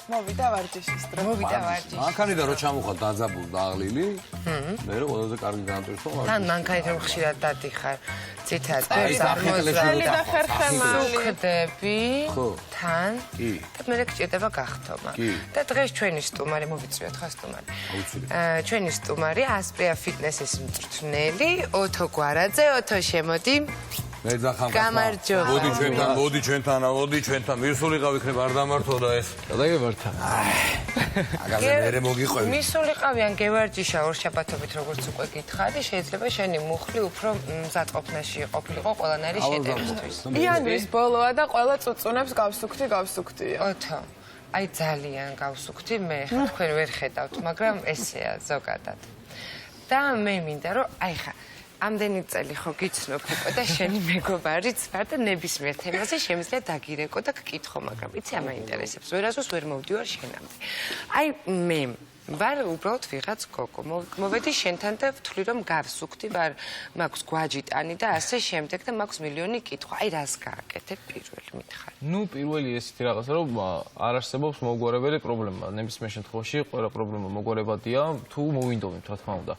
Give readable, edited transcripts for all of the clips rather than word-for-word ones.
მოვიდა ვარჯიშის დრო. მოვიდა ვარჯიში. მანქანიდან რო ჩამოხარ დაძაბულ დაღლილი, მე რო ყველაზე კარგი განატრიცხო ვარჯიში. თან მანქანით რომ ხშირად დადიხარ, ცითად აი, წელი და ხერხემალი. სუქდები, ხო. თან კი. და მე გჭირდება გახთომა. კი. და დღეს ჩვენი სტუმარი მოვიწვიოთ ხა სტუმარი. აუცილებლად. ჩვენი სტუმარი ასპრია ფიტნესის მწვრთნელი ოთო გვარაძე, ოთო შემოდი. მე ძახამ გამარჯობა. მოდი ჩვენთან მისულიყავ იქნება არ დამართო და ეს გადაგებართა. აგაზე მერე მოგიყვები. მისულიყავიან გევარჯიშა ორშაბათობით როგორც უკვე გითხარი, შეიძლება შენი მუხლი უფრო მზადყოფნაში ყოფილიყო ყველანაირი შეტევისთვის. იანვრის ბოლოა და ყველა წუწუნებს გავსუქთია. ოთო, აი ძალიან გავსუქთი მე, ხა თქვენ ვერ ხედავთ, მაგრამ ესეა ზოგადად. და მე მინდა რომ აი ხა ამდენი წელი ხო გიცნობ უკვე და შენი მეგობარიც ვარ და ნებისმიერ თემაზე შემიძლია დაგირეკო და გკითხო, მაგრამ იცი ამა ინტერესებს, ვერასდროს ვერ მოვდივარ შენამდე. აი მე ვარ უბრალოდ ვიღაც გოგო, მოვედი შენთან და ვთვლი რომ გავსუქთი, ვარ მაქვს გვაჯიტანი და ასე შემდეგ და მაქვს მილიონი კითხვა. აი რას გააკეთებ პირველი მითხარ. ნუ პირველი ესეთი რაღაცა რომ არ არსებობს მოგვარებელი პრობლემა. ნებისმიერ შემთხვევაში ყველა პრობლემა მოგვარებადია, თუ მოვინდომებ, რა თქმა უნდა.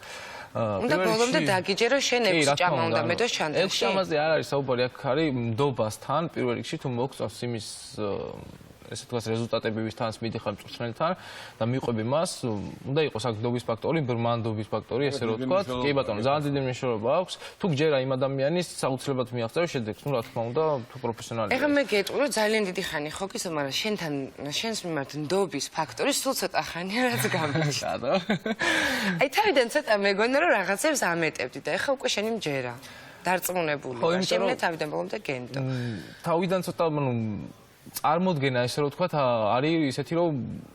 უნდა ბოლომდე დაგიჯერო შენ 6 ჭამა უნდა მედოს ჩანდებში. 6 ჭამაზე არ არის საუბარი, აქ არის ნდობასთან პირველ რიგში თუ მოგწონს იმის ესე თქვა რეზულტატები ვისთანაც მიდიხარ მწვრთნელთან და მიყვები მას, უნდა იყოს აქ ნდობის ფაქტორი, ბრმანდობის ფაქტორი, ესე რომ თქვა. კი ბატონო, ძალიან დიდი მნიშვნელობა აქვს. თუ გჯერა იმ ადამიანის აუცილებლად მიაღწევ შედეგს, ნუ რა თქმა უნდა, თუ პროფესიონალი. ეხლა მე გეტყვი, რომ ძალიან დიდი ხანი ხო გისო, მაგრამ შენს მიმართ ნდობის ფაქტორი სულ ცოტა ხანია რაც გამიჩნდა. აი თავიდან ცოტა მეგონა რომ რაღაცებს ამეტებდი და ეხლა უკვე შენი მჯერა. დარწმუნებული ვარ. შემიძლია თავიდან ბოლომდე გენდო. თავიდან ცოტა, წარმოდგენა ესე რომ თქვა არის ისეთი რომ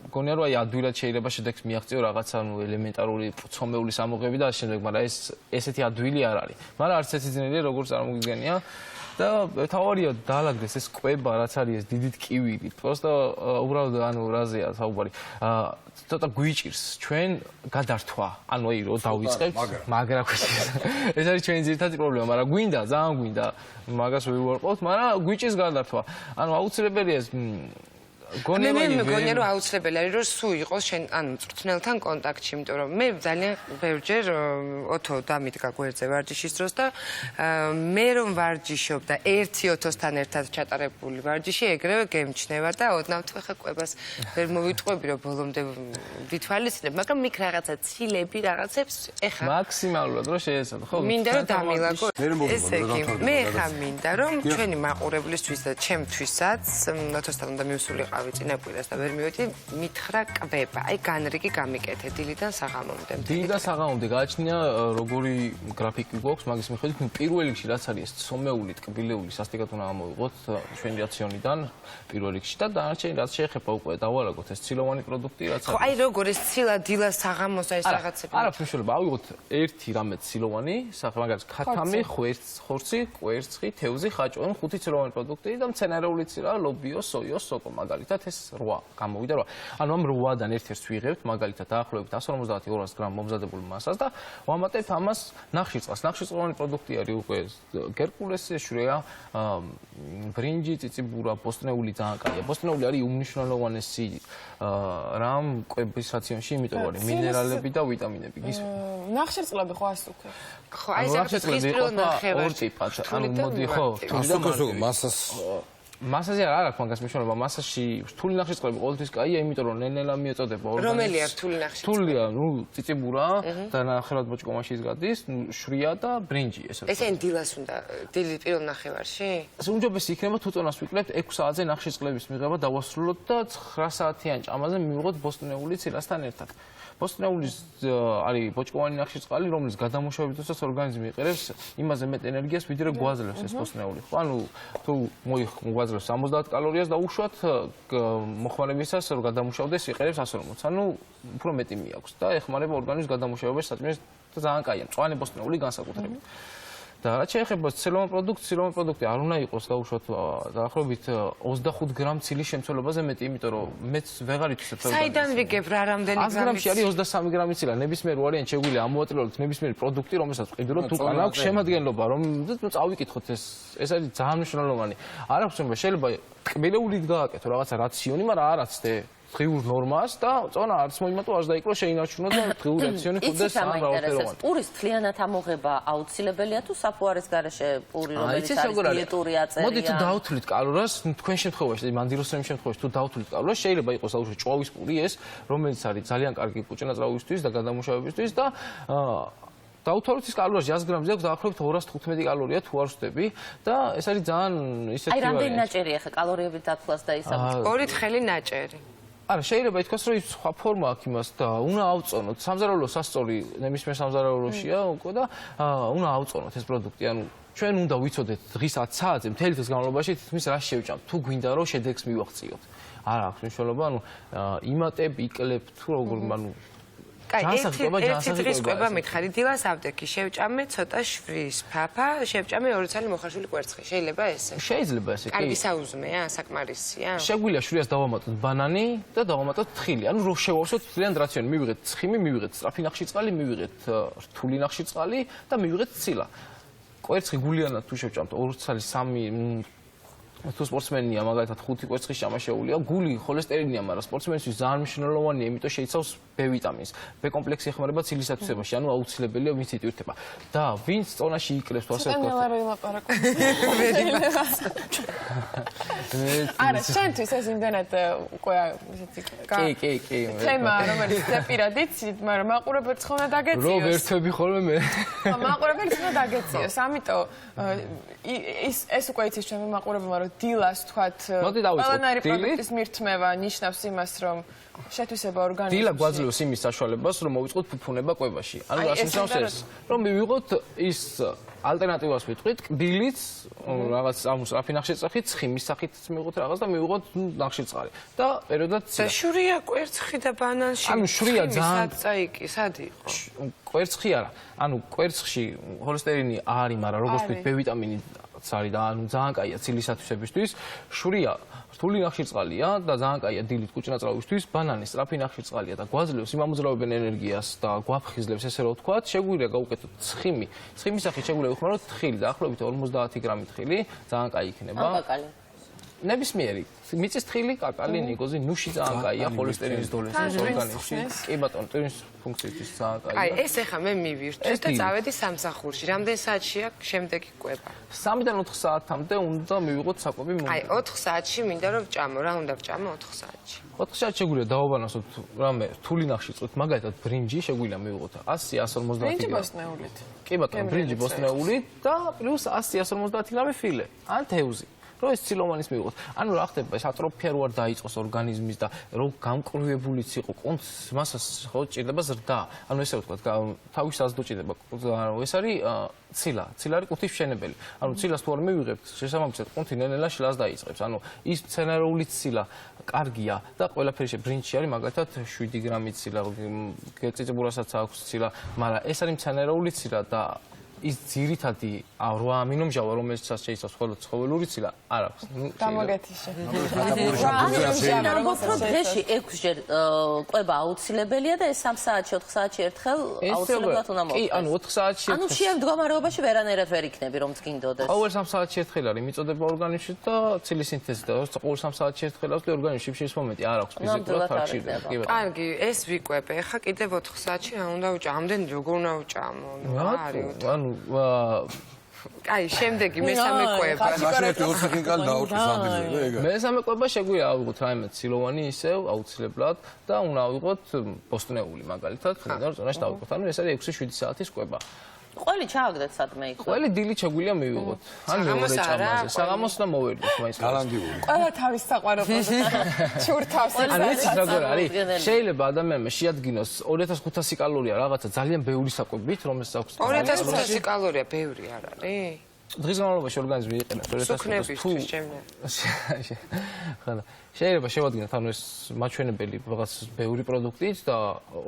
გონია რომ აი ადვილად შეიძლება შედეგს მიაღწიო რაღაცა ელემენტარული ცომეული სამოღები და შემდეგ, მაგრამ ესეთი ადვილი არ არის. მაგრამ არც ესეთი ძნელია როგორც წარმოგიდგენია და თავარია დაალაგდეს ეს კვება რაც არის ეს დიდი ტკივილი. პროსტა უბრალოდ რაზეა საუბარი. ცოტა გვიჭირს ჩვენ გადართვა. ანუ აი რომ დავიწყებთ, მაგრამ ეს არის ჩვენი ძირითადი პრობლემა, მაგრამ გვინდა, ძალიან გვინდა მაგას ვივარყოთ, მაგრამ გვიჭირს გადართვა. ანუ აუცილებელია ეს მე მეგონია რომ აუცილებელი არის რომ სულ იყოს შენ ანუ მწვრთნელთან კონტაქტში, იმიტომ რომ მე ძალიან ბევრჯერ ოთო დამიდგა გვერდზე ვარჯიშის დროს და მე რომ ვარჯიშობ და ერთი ოთოსთან ერთად ჩატარებული ვარჯიში ეგრევე გემჩნევა და ოდნავ თუ ხა ყვებას ვერ მოვიტყვები რომ ბოლომდე ვითვალისწინებ, მაგრამ მიქ რაღაცა ცილები რაღაცებს ეხა მაქსიმალურად რომ შეეცადო, ხო? მინდა რომ დამილაგო. ესე იგი, მე ხა მინდა რომ ჩვენი მაყურებლისთვის და ჩემთვისაც ოთოსთან უნდა მივსულიყავ წინაკვირას და ვერ მივედი მითხრა კვება. აი განრიგი გამიკეთე დილიდან საღამომდე. დილიდან საღამომდე გააჩნია როგორი გრაფიკი გვაქვს მაგის მიხედვით. პირველ რიგში რაც არის ცომეული, ტკბილეული სასტიკად უნდა ამოვიღოთ ჩვენი რაციონიდან პირველ რიგში და დანარჩენი რაც შეეხება უკვე დავალაგოთ ეს ცილოვანი პროდუქტი რაც არის. ხო, აი როგორ ეს ცილა დილა საღამოს აი ეს რაღაცები. არაფერი შეიძლება ავიღოთ ერთი რამე ცილოვანი, მაგალითად ქათამი, ხორცი, კვერცხი, თევზი, ხაჭო, 5 ცილოვანი პროდუქტი და მცენარეული ცილა, ლობიო, სოიო, სოკო მაგალითად ეს 8 გამოვიდა 8. ანუ ამ 8-დან ერთ-ერთს ვიღებთ, მაგალითად დაახლოებით 150-200 გრამ მომზადებულ მასას და ვამატებთ ამას ნახშირწყალს. ნახშირწყლოვანი პროდუქტი არის უკვე გერკულესი, შვრია, ბრინჯი, წიწიბურა, ბოსტნეული ძალიან კარგია. ბოსტნეული არის უმნიშვნელოვანესი რამ კვების რაციონში, იმიტომ რომ არის მინერალები და ვიტამინები. ნახშირწყლები ხო ასუქე? ხო, აი ეს ფისპირილ ნახევარი. ორ ტიპად, ანუ მოდი ხო, მასას მასაზე არ აქვს მაგას მნიშვნელობა. მასაში რთული ნახშირწყლები ყოველთვის კაია, იმიტომ რომ ნელ-ნელა მიეწოდება ორგანიზმს. რომელია რთული ნახშირწყლები? რთულია, ნუ წიწიბურა და ნახევრად ბოჭკომაში ის გადის, შვრია და ბრინჯი ესე. ესე დილას უნდა დილის პირველ ნახევარში? უმჯობესი იქნება თუ წონას ვიკლებთ 6 საათზე ნახშირწყლების მიღება დავასრულოთ და 9 საათიან ჭამაზე მივიღოთ ბოსტნეული ცილასთან ერთად. ბოსტნეული არის ბოჭკოვანი ნახშირწყალი, რომელიც გადამუშავებისას ორგანიზმი იყენებს იმაზე მეტ ენერგიას, ვიდრე გვაძლევს ეს ბოსტნეული. ხო, ანუ თუ მოიღვაძლევს 70 კალორიას და უშუალოდ მოხმარებისას რომ გადამუშავდეს იყენებს 140. ანუ უფრო მეტი მიაქვს და ეხმარება ორგანიზმის გადამუშავებას საჭმელს და ძალიან კაია. მწვანე ბოსტნეული განსაკუთრებით. და რაც შეეხება ცილოვან პროდუქტი არ უნდა იყოს გაუშვათ დაახლოებით 25 გრამ ცილის შემცველობაზე მეტი, იმიტომ რომ მეც ვეღარ იცოდეთ. საიდან ვიგებ რა რამდენი გრამი? 100 გრამში არის 23 გრამი ცილა. ნებისმიერ ვარიანტ შეგვიძლია ამოაწილოთ ნებისმიერი პროდუქტი, რომელსაც ვყიდულობთ, უკან აქვს შემადგენლობა, რომ წავიკითხოთ ეს არის ძალიან მნიშვნელოვანი. არ აქვს შეიძლება ტკბილეულით გააკეთო რაღაცა რაციონი, მაგრამ არა ცდე დღიურ ნორმას და წონა არც მოიმატო, არც დაიკრო, შეინარჩუნა და დღიურ რეაქციონი ხდეს ან რაოდენობა. პურის თლიანად ამოღება აუცილებელია თუ საფუარის გარეშე პური, რომელიც არის დიეტური აწერია? მოდით დავთვლით კალორიას, თქვენ შემთხვევაში, მანდილოსრემის შემთხვევაში თუ დავთვლით კალორიას, შეიძლება იყოს აუცილებლად ჭვავის პური ეს, რომელიც არის ძალიან კარგი კუჭენაწლავისთვის და გადამუშავებისთვის და დავთვალოთ ის კალორიას 100 გრამზე აქვს დაახლოებით 215 კალორია თუ არ ვსვდები და ეს არის ძალიან ისეთი აი რამდენი ნაჭერია ხა კალორიებით დათვლას და ისა? 2 თხელი ნაჭერი. არა, შეიძლება ითქვას, რომ ის სხვა ფორმა აქვს იმას და უნდა ავწონოთ. სამზარეულო სასწორი ნებისმიერ სამზარეულოშია უკვე და უნდა ავწონოთ ეს პროდუქტი. ანუ ჩვენ უნდა ვიცოდეთ დღის 10 საათზე მთელი დღის განმავლობაში თითქმის რა შევჭამთ. თუ გვინდა რომ შედეგს მივაღწიოთ. არა აქვს მნიშვნელობა, ანუ იმატებ, იკლებ თუ როგორ, ანუ ერთი დღის კვება მითხარი, დილას ავდექი, შევჭამე ცოტა შვრის ფაფა, შევჭამე 2 ცალი მოხარშული კვერცხი. შეიძლება ესე? შეიძლება ესე, კი. კარგი საუზმეა, საკმარისია? შეგვიძლია შვრიას დავამატოთ ბანანი და დავამატოთ თხილი. ანუ რო შევავსოთ ძალიან რაციონი, მივიღეთ ცხიმი, მივიღეთ სწრაფი ნახშირწყალი, მივიღეთ რთული ნახშირწყალი და მივიღეთ ცილა. კვერცხი გულიანად თუ შევჭამთ 2 ცალი 3 თუ სპორტსმენია მაგალითად 5 კვერცხის ჭამა შეუულია, გული ხოლესტერინია, მაგრამ სპორტსმენისთვის ძალიან მნიშვნელოვანია, იმიტომ შეიცავს B ვიტამინს. B კომპლექსი ეხმარება ცილის ათვისებაში, ანუ აუცილებელია ვინც იტვირთება. და ვინც წონაში იკლებს თუ ასე ვთქვათ. არა, შენთვის ეს იმდენად უკვე ისეთი კი. თემა, რომელიც ზეპირად იცით, მაგრამ მაყურებელს ხომ დაგეციოს. რო ვერთვები ხოლმე მე. მაყურებელს ხომ დაგეციოს, ამიტომ ეს უკვე იცის ჩემი მაყურებელმა, რომ დილას თქვათ ყველანაირი პროდუქტის მირთმევა ნიშნავს იმას, რომ შეთვისება ორგანიზმში. დილა გვაძლევს იმის საშუალებას, რომ მოვიწყოთ ფუფუნება კვებაში. ანუ რას ნიშნავს ეს? რომ მივიღოთ ის ალტერნატივას ვიტყვით, დილით რაღაც ამუსრაფი ნახშირწყალით, ცხიმის სახით მივიღოთ რაღაც და მივიღოთ ნახშირწყალი. და პერიოდად და შვრია კვერცხი და ბანანში. ანუ შვრია ძალიან წაიკი, სად იყო? კვერცხი არა. ანუ კვერცხში ხოლესტერინი არის, მაგრამ როგორც ვთქვით, B ვიტამინი არის და ანუ ძალიან კაია ცილის ათვისებისთვის. შვრია რთული ნახშირწყალია და ძალიან კაია დილით კუჭნაწლავისთვის. ბანანი სწრაფი ნახშირწყალია და გვაძლევს იმამოძრავებენ ენერგიას და გვაფხიზლებს, ესე რომ ვთქვათ. შეგვიძლია გავუკეთოთ ცხიმი. ცხიმის სახით შეგვიძლია ვიხმაროთ თხილი, დაახლოებით 50 გრამი თხილი, ძალიან კაი იქნება. ნებისმიერი მიწის თხილი, კაკალი, ნიკოზი, ნუში ძალიან კაია ხოლესტერინის დონეზე ორგანიზმში. კი ბატონო, ტვინის ფუნქციისთვის ძალიან კაია. აი, ეს ახლა მე მივირთვი და წავედი სამსახურში. რამდენ საათში აქვს შემდეგი კვება? 3-დან 4 საათამდე უნდა მივიღოთ საკვები მომენტი. აი, 4 საათში მინდა რომ ვჭამო, რა უნდა ვჭამო 4 საათში? 4 საათში შეგვიძლია დავაბანასოთ რამე რთული ნახშირწყლით, მაგალითად ბრინჯი შეგვიძლია მივიღოთ 100-150 ბრინჯი გრამი. ბოსტნეულით. კი ბატონო, ბრინჯი ბოსტნეულით და პლუს 100-150 გრამი ფილე ან თევზი. რო ეს ცილოვანის მივიღოთ. ანუ რა ხდება, ეს ატროფია რო არ დაიწყოს ორგანიზმის და რო გამკრუებულიც იყო კონც მასას ხო ჭირდება ზრდა. ანუ ესე ვთქვათ, თავის საზდო ჭირდება. ეს არის ცილა. ცილა არის კუნთის მშენებელი. ანუ ცილას თუ არ მივიღებთ, შესაბამისად კუნთი ნელ-ნელა შლას დაიწყებს. ანუ ის მცენარეული ცილა კარგია და ყველაფერი ბრინჯში არის მაგალითად 7 გრამი ცილა, გეწიწებულასაც აქვს ცილა, მაგრამ ეს არის მცენარეული ცილა და ის ძირითადი 8 ამინომჟავა, რომელსაც შეიცავს ხოლმე ცხოველური ცილა, არ აქვს. დამაგეთიშე. დღეში 6 ჯერ კვება აუცილებელია და ეს 3 საათში, 4 საათში ერთხელ აუცილებლად უნდა მოხდეს. კი, ანუ 4 საათში. ანუ შიერ მდგომარეობაში ვერანაირად ვერ იქნები, რომ წკინდოდეს. ყოველ 3 საათში ერთხელ არის მიწოდება ორგანიზმში და ცილის სინთეზი და ყოველ 3 საათში ერთხელ აქვს და ორგანიზმში შეის მომენტი არ აქვს ფიზიკურად არ ჭირდება. კარგი, ეს ვიკვებე. ახლა კიდევ 4 საათში რა უნდა ვჭამო? ამდენი როგორ უნდა ვჭამო? ანუ აი, შემდეგი მესამე კვება. მაშინ 4 ხინკალი დაუჭირს ამბიზე, ეგა. მესამე კვება შეგვიძლია ავიღოთ რაიმე ცილოვანი ისევ აუცილებლად და უნდა ავიღოთ ბოსტნეული მაგალითად, ხინდა რომ ზონაში დავიღოთ. ანუ ეს არის 6-7 საათის კვება. ყველი ჩააგდეთ სადმე იქ. ყველი დილით შეგვიძლია მივიღოთ. ან მეორე ჭამაზე, საღამოს და მოვერდოთ მაინც. გალანდიური. ყველა თავის საყვარელს ჩურთავს. ანუ იცით როგორ არის? შეიძლება ადამიანმა შეადგინოს 2500 კალორია რაღაცა ძალიან ბევრი საკვებით, რომელსაც აქვს. 2500 კალორია ბევრი არ არის? დღის განმავლობაში ორგანიზმი იყენებს 2500-ისთვის ჩემნე. ხანა შეიძლება შევადგინოთ ანუ ეს მაჩვენებელი რაღაც ბევრი პროდუქტით და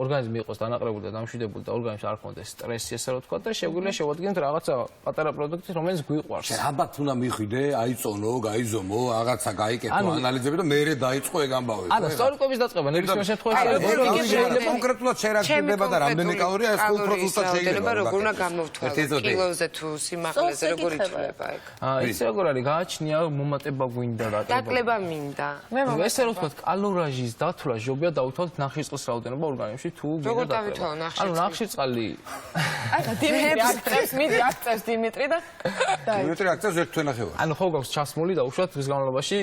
ორგანიზმი იყოს დანაყრებული და დამშვიდებული და ორგანიზმს არ ქონდეს სტრესი ესე რომ ვთქვა და შეგვიძლია შევადგინოთ რაღაცა პატარა პროდუქტი რომელიც გვიყვარს. ალბათ უნდა მიხვიდე, აიწონო, გაიზომო, რაღაცა გაიკეთო, ანალიზები და მერე დაიწყო ეგ ამბავი. ანუ სწორი კვების დაწყება ნებისმიერ შემთხვევაში შეიძლება კონკრეტულად შერაგდება და რამდენი კალორია ეს უფრო ზუსტად შეიძლება. როგორ უნდა გამოვთვალო კილოზე თუ სიმაღლეზე როგორ ითვლება ეგ? ისე როგორ არის გააჩნია მომატება გვინდა დაკლება მინდა. ესე რომ ვთქვათ, კალორაჟის დათვლა ჟობია დაუთავთ ნახშირწყლის რაოდენობა ორგანიზმში თუ როგორ დავითვალო ნახშირწყალი? აი დიმიტრი აქცევს, მიდი აქცევს დიმიტრი და დიმიტრი აქცევს ერთ თვენახევარს. ანუ ხო გვაქვს ჩასმული და უშუალოდ დღის განმავლობაში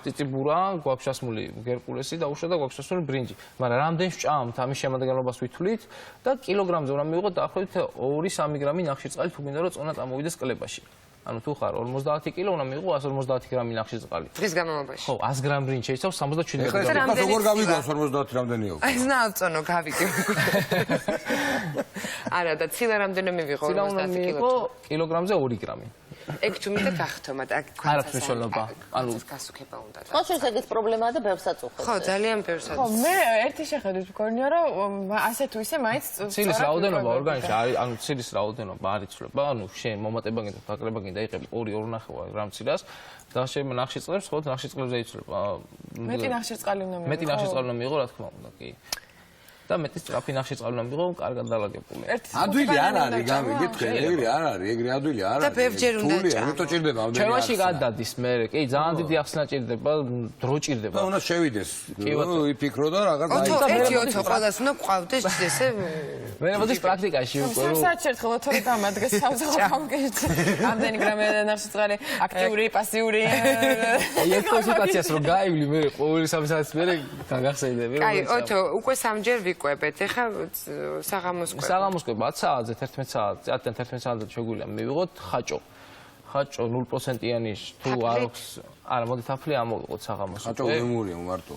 წიწიბურა, გვაქვს ჩასმული გერკულესი და უშუალოდ გვაქვს ჩასმული ბრინჯი. მაგრამ რამდენ ვჭამთ ამის შემადგენლობას ვითვლით და კილოგრამზე უნდა მივიღოთ დაახლოებით 2-3 გრამი ნახშირწყალი თუ გინდა რომ წონა წამოვიდეს კლებაში. ანუ თუ ხარ 50 კილო უნდა მიიღო 150 გრამი ნახშირწყალი. დღის განმავლობაში. ხო, 100 გრამ ბრინჯი შეიცავს 77 გრამს. ეხლა როგორ გამიგოს 50 რამდენია? აი ზნაო წონო გავიგე. არა და ცილა რამდენი მივიღო 50 კილო? კილოგრამზე 2 გრამი. ეგ თუ მინდა გახთომად, აქ არაფერს მნიშვნელობა. ანუ გასუქება უნდა. ხო, შენ ეგეთ პრობლემაა და ბევრსაც უხელს. ხო, ძალიან ბევრს ხო, მე ერთი შეხედვით მგონია, რომ ასე თუ ისე მაინც ცილის რაოდენობა ორგანიზმში არის, ანუ ცილის რაოდენობა არ იცვლება, ანუ შენ მომატება გინდა, დაკრება გინდა, იყებ 2-2.5 გრამ ცილას და შენ ნახშირწყლებს, ხო, ნახშირწყლებზე იცვლება. მეტი ნახშირწყალი უნდა მიიღო. მეტი ნახშირწყალი უნდა მიიღო, რა თქმა უნდა, კი. და მეტი სწრაფი ნახშირწყალი უნდა მიიღო, კარგად დალაგებული. ადვილი არ არის, გამიგეთ, ეგრე არ არის, ეგრე ადვილი არ არის. და ბევრჯერ უნდა ჭამო. ამიტომ ჭირდება ამდენი. ჩემაში გადადის მე, კი, ძალიან დიდი ახსნა ჭირდება, დრო ჭირდება. და უნდა შევიდეს. იფიქრო და რაღაც ოთო 1-2 ყველას უნდა ყავდეს ესე. მე მოდის პრაქტიკაში უკვე რომ 3 საათში ერთხელ ოთორი დამადგეს სამზაო გამგეჭ. ამდენი გრამი ნახშირწყალი, აქტიური, პასიური. ეს კონსულტაციას რომ გაივლი მე ყოველი 3 საათს მე გაგახსენდები. კაი, ოთო, უკვე სამჯერ ვიკვებეთ. ეხა საღამოს კვება. საღამოს კვება 10 საათზე 11 საათზე, 10-დან 11 საათზე შეგვიძლია მივიღოთ ხაჭო. ხაჭო 0%-იანი თუ არ აქვს, არა, მოდი თაფლი ამოვიღოთ საღამოს. ხაჭო ემურია მარტო,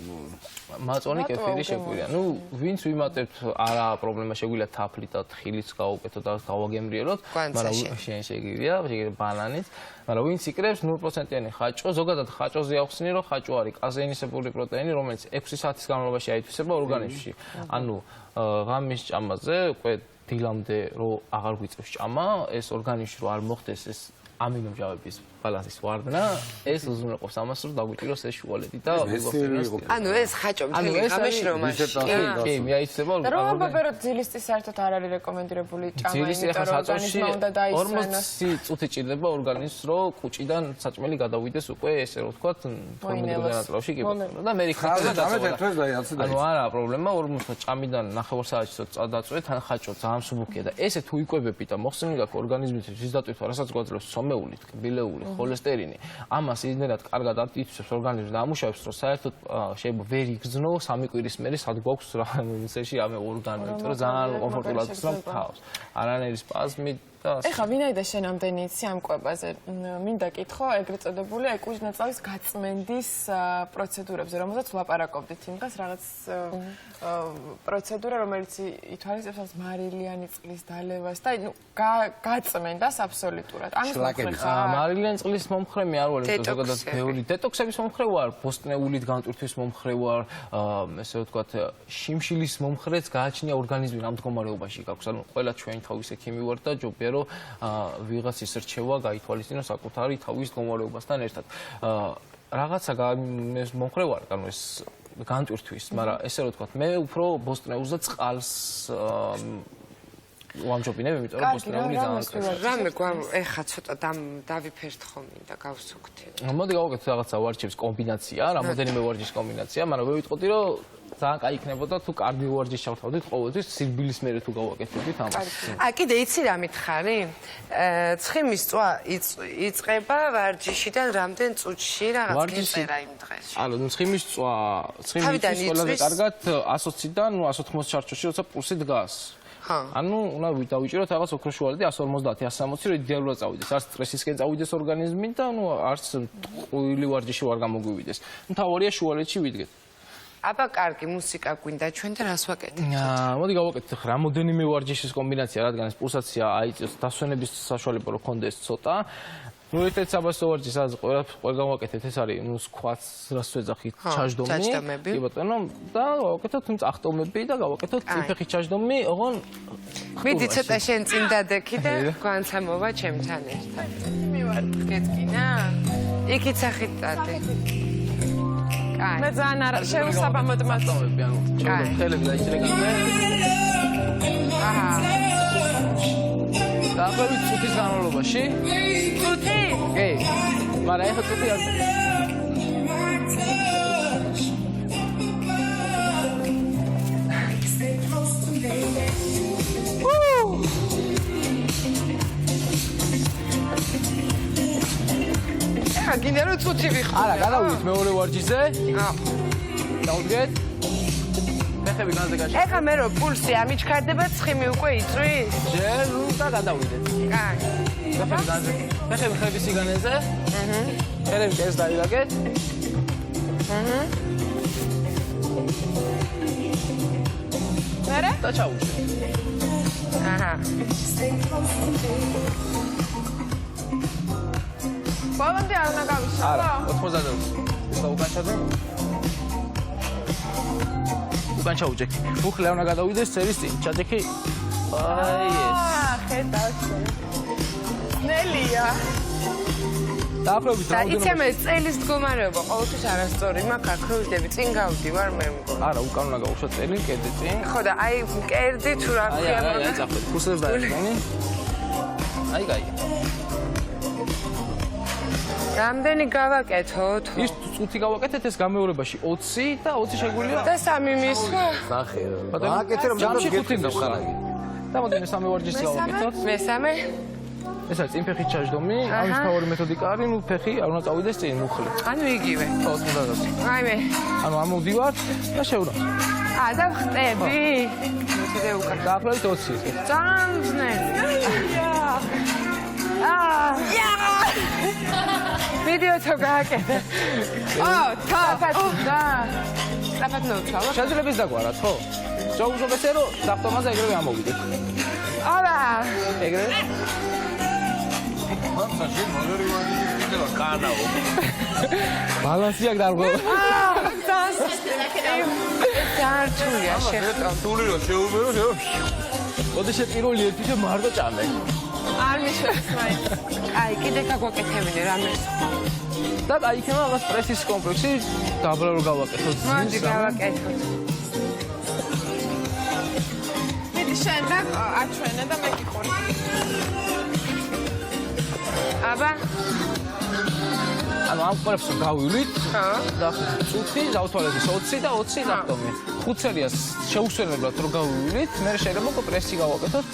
მაწონი კეფირი შეგვიძლია. ნუ ვინც ვიმატებთ, არა პრობლემა, შეგვიძლია თაფლი და თხილიც გავუკეთოთ და გავაგემრიელოთ, მაგრამ შენ შეგიძლია, ბანანიც, მაგრამ ვინც იკრებს 0%-იანი ხაჭო, ზოგადად ხაჭოზე ახსნი, რომ ხაჭო არის კაზეინისებური პროტეინი, რომელიც 6 საათის განმავლობაში აითვისება ორგანიზმში. ანუ ღამის ჭამაზე უკვე დილამდე რო აღარ გვიწევს ჭამა, ეს ორგანიზმში რო არ მოხდეს ეს ამინომჟავების ბალანსის ვარდნა, ეს უზრუნველყოფს ამას, რომ დაგვიჭიროს ეს შუალედი და ანუ ეს ხაჭო მთელი ღამეში რომ კი, მიაიცდება რომ ბაბერო ძილისტი საერთოდ არ არის რეკომენდირებული ჭამა, იმიტომ რომ ორგანიზმმა უნდა დაისვენოს. 40 წუთი ჭირდება ორგანიზმს, რომ კუჭიდან საჭმელი გადავიდეს უკვე ესე რომ ვთქვათ, 12 დანაწილში კი ბატონო და მე ხაჭო და ანუ არა პრობლემა, 40 ჭამიდან 9 საათში დაწვეთ, ან ხაჭო ძალიან სუბუქია და ესე თუ იკვებები და მოხსნილი გაქვს ორგანიზმის ზიზდატვით, რასაც გვაძლევს სომეული, ტკბილეული, холестерინი. ამას იმდენად კარგად აქტივებს ორგანიზმს და ამუშავებს, რომ საერთოდ შეიძლება ვერ იგრძნო 3 კვირის მერე სად გვაქვს რა ინსეში ამ ორგანო, იმიტომ რომ ძალიან კომფორტულად გსრამ თავს. არანაირი სპაზმი და ეხლა ვინაიდან შენ ამდენი იცი ამ კვებაზე, მინდა კითხო, ეგრეთ წოდებული კუჭნაწავის გაწმენდის პროცედურებზე, რომელზეც ვლაპარაკობდით იმ დღეს, რაღაც პროცედურა, რომელიც ითვალისწინებს მარილიანი წყლის დალევას და ნუ გაწმენდას აბსოლუტურად. ამის მომხრე ხარ? მარილიანი წყლის მომხრე მე არ ვარ, ზოგადად ბევრი დეტოქსების მომხრე ვარ, ბოსტნეულით განტვირთვის მომხრე ვარ, ესე ვთქვათ, შიმშილის მომხრეც გააჩნია ორგანიზმი რამ მდგომარეობაში გაქვს. ანუ ყველა ჩვენ თავის ექიმი ვარ და ჯობია რომ ვიღაც ისრჩევა, გაითვალისწინოს საკუთარი თავის მდგომარეობასთან ერთად. რაღაცა მომხრე ვარ, ანუ ეს განტვირთვის, მაგრამ ესე რომ ვთქვათ, მე უფრო ბოსტნეულს და წყალს ვამჯობინებ, იმიტომ რომ ბოსტნეული ძალიან რამე ეხა ცოტა დავიფერთ ხომ და გავსუქთი. მოდი გავაკეთოთ რაღაცა ვარჯიშის კომბინაცია, რამოდენიმე ვარჯიშის კომბინაცია, მაგრამ მე ვიტყოდი რომ ძალიან კაი იქნებოდა თუ კარდიო ვარჯიშს ჩავთავდით ყოველთვის სირბილის მერე თუ გავაკეთებდით ამას. კიდე იცი რა მითხარი? ცხიმის წვა იწყება ვარჯიშიდან რამდენ წუთში რაღაც გეწერა იმ დღეს. ანუ ცხიმის წვა, ცხიმის ყველაზე კარგად 120-დან 180 ჩარჩოში, როცა პულსი დგას. ანუ უნდა დავიჭიროთ რაღაც ოქროს შუალედი 150-160, რომ იდეალურად წავიდეს. არც სტრესისკენ წავიდეს ორგანიზმი და ანუ არც ტყუილი ვარჯიში ვარ გამოგვივიდეს. მთავარია შუალედში ვიდგეთ. აბა კარგი მუსიკა გვინდა ჩვენ და რას ვაკეთებთ? მოდი გავაკეთოთ რამოდენიმე ვარჯიშის კომბინაცია, რადგან ეს პულსაცია აიწევს დასვენების საშუალება რო ქონდეს ცოტა. ნუ ერთ-ერთ საბასო ვარჯიშს სადაც ყველა გავაკეთეთ, ეს არის ნუ სკვატს, რას ვეძახით, ჩაჯდომი. კი ბატონო, და გავაკეთოთ წახტომები და გავაკეთოთ წიფეხი ჩაჯდომი, ოღონ მიდი ცოტა შენ წინ დადექი და გვანცამოვა ჩემთან ერთად. მივარ გეტკინა? იქით სახით დადე. მე ძალიან არა შეუსაბამოდ მასწავლები ანუ ხელები დაიჭრეგანე დაახლოებით წუთის განმავლობაში წუთი? კი მაგრამ ეხლა წუთი არ მინდა რომ წუთი ვიხო. არა, გადავიდეთ მეორე ვარჯიშზე. დავდგეთ. ფეხები განზე გაჩერდა. ეხა მე რო პულსი ამიჩქარდება, ცხიმი უკვე იწვის? ჯერ უნდა გადავიდეთ. კაი. ფეხები განზე. ფეხები ხების სიგანეზე. ხელები კეს დაილაგეთ. მერე? და ჩაუშვით. აჰა. ბოლომდე არ უნდა გავიშალო? არა, 92. ეს უკან ჩადე. უკან ჩაუჭექი. მუხლე არ უნდა გადავიდეს წერის წინ. ჩაჭექი. აი ეს. ხედავს. ნელია. დაახლოებით და რაოდენობა. იცი მე წელის მდგომარეობა ყოველთვის არასწორი მაქვს, აქ რო ვიდები, წინ გავდივარ მე მგონი. არა, უკან უნდა გავუშვათ წელი, კედი წინ. ხო და აი მკერდი თუ რა ქვია აი, წახვიდეთ. ქუსლებს დაიწყენი. აი, გაიგე. რამდენი გავაკეთოთ? ის წუთი გავაკეთეთ ეს გამეორებაში 20 და 20 შეგვიძლია. და სამი მისვა? ნახე. ბატონო, გააკეთე რომ ჯამში ჯამში ხუთი გეტყვი ხარაგი. და მოდი მესამე ვარჯიშს გავაკეთოთ. მესამე? ეს არის წინ ფეხით ჩაჯდომი, ამის თავური მეთოდიკა არის, ნუ ფეხი არ უნდა წავიდეს წინ მუხლი. ანუ იგივე. 90-ზე. აი მე. ანუ ამოვდივართ და შევრავს. და ვხტები. მეთოდე უკან. დაახლოებით 20 ეს. ძალიან ძნელი. ვიდეოთო გააკეთე. საფათ ნოცავა. შეძლებს დაგვარათ, ხო? შეუძლებს რომ დაფტომაზე ეგრევე ამოვიდეთ. აბა. ეგრევე? მანსაში მაგარი ვარჯიში ხდება კანაო. ბალანსი აქვს დარგო. დარჩულია შეხტომ. თული რომ შეუმერო შე. ოდეშე პირველი ერთი შე მარტო ჭამე. არ მიშვებს მაინც. აი, კიდე გაგვაკეთებინე რამეს. და აი იქნება რაღაც პრესის კომპლექსი, დაბლა რო გავაკეთოთ. მოდი გავაკეთოთ. მიდი შენ და აჩვენე და მე გიყური. აბა. ანუ ამ ყველაფერს გავივლით. ხო. და წუთი დავთვალეთ 20 და 20 დაფტომი. 5 სერიას შეუსვენებლად რო გავივლით, მე შეიძლება უკვე პრესი გავაკეთოთ.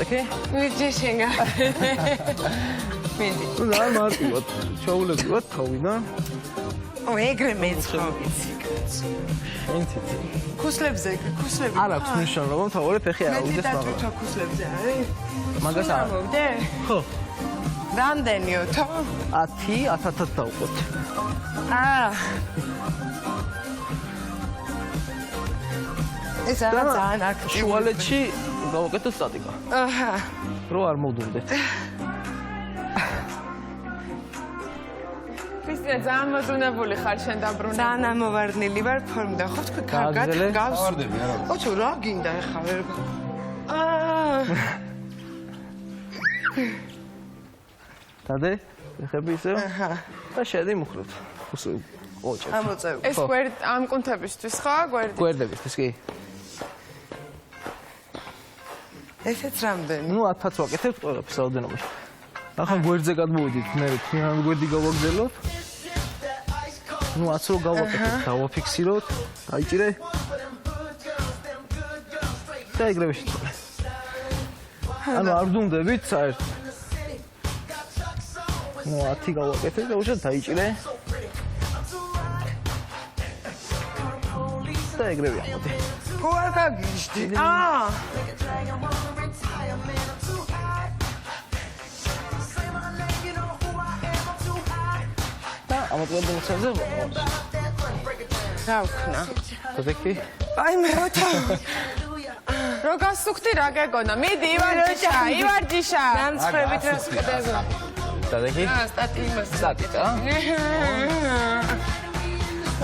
ოკეი? მიდი შენ მიდი. ნუ რა მარტივად ჩაულებივად თავინა. ო ეგრე მეცხო ვიცი. ენთი. ქუსლებზე. არ აქვს მნიშვნელობა, თავური ფეხი არ აუდეს მაგრამ. მე ქუსლებზე არის. მაგას არ. მოვდე? ხო. რამდენიო თო? 10, 1000 დავყოთ. ეს ძალიან აქტიური. შუალედში გავაკეთოთ სტატიკა. აჰა. რო არ მოვდუნდეთ. ქრისტია, ძალიან მოძუნებული ხარ შენ დაბრუნებული. ძალიან ამოვარდნილი ვარ ფორმიდან. ხო თქვი კარგად გავს. ავარდები არა. ოჩო რა გინდა ეხა ვერ. დადე, ხები ისე? აჰა. და შედი მუხროთ. ოჭე. ამოწევ. ეს გვერდ ამ კუნთებისთვის ხო? გვერდი. გვერდებისთვის კი. ესეც რამდენი? ნუ 1000 ვაკეთებთ ყველაფერს რაოდენობაში. ახლა გვერდზე გადმოვიდით, მე თვითონ გვერდი გავაგზავნოთ. ნუ 100 რო გავაკეთოთ, დავაფიქსიროთ, დაიჭირე. და ეგრევე შეწყდა. ანუ არ ვდუნდებით საერთოდ. ნუ 10 გავაკეთე და უშოთ დაიჭირე. და ეგრევე ამოდი. ხო არ გაგიჟდი. და ამოწყებდი მოსაზე. რა ვქნა? დადექი. აი მე როცა რო გასუქდი რა გეგონა? მიდი ივარჯიშა, ივარჯიშა. დამცხრებით რას ხდება? დადექი. სტატი იმას. სტატიკა.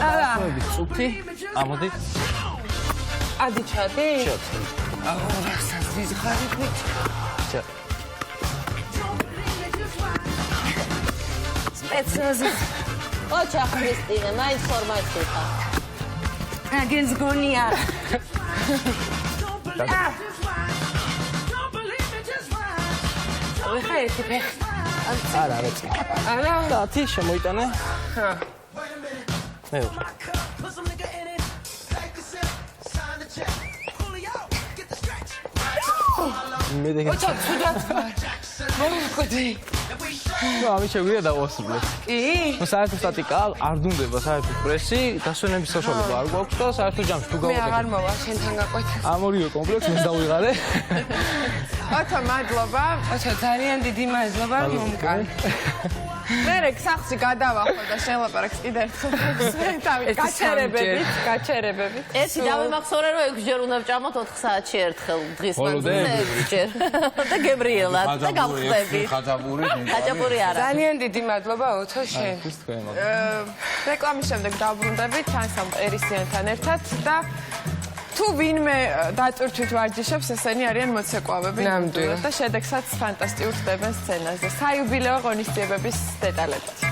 აბა. წუთი. ამოდი. ადი ჩადი? ჩადი. რასაც ვიზღარით. ჩადი. სპეციალიზი. ოჩა ქრისტინე, მაინც ფორმაცია. აგენს გონია. ეხა ერთი ფეხი. არა, არა. არა? და 10 შემოიტანე. ხა. მეორე. მე ოჩა ცუდად ვარ. მოიკვდი. ნუ ამის შეგვიძლია დავასრულოთ. კი? ნუ საერთო სტატიკა არ დუნდება საერთო პრესი, დასვენების საშუალება არ გვაქვს და საერთო ჯამში თუ მე გავაკეთებ. აღარ მოვა შენთან გაყვეთ. ამ ორივე კომპლექსს მე დავიღარე. ოთო მადლობა. ოთო ძალიან დიდი მადლობა მომკან. მე სახლში გადავახო და შელაპარაკს კიდე ერთხელ. თავი გაჩერებებით. ერთი დავიმახსოვრე რომ 6 ჯერ უნდა ვჭამოთ 4 საათში ერთხელ დღის მანძილზე 6 ჯერ. და გებრიელად და გავხდებით. ხაჭაპური არა. ძალიან დიდი მადლობა ოთო შენ. ის თქვენ. რეკლამის შემდეგ დავბრუნდებით თანსამ ერისიანთან ერთად და თუ ვინმე დატვირთვით ვარჯიშობს, ესენი არიან მოცეკვავები ნამდვილად. და შედეგსაც ფანტასტიურ ხდებენ სცენაზე. საიუბილეო ღონისძიებების დეტალებით.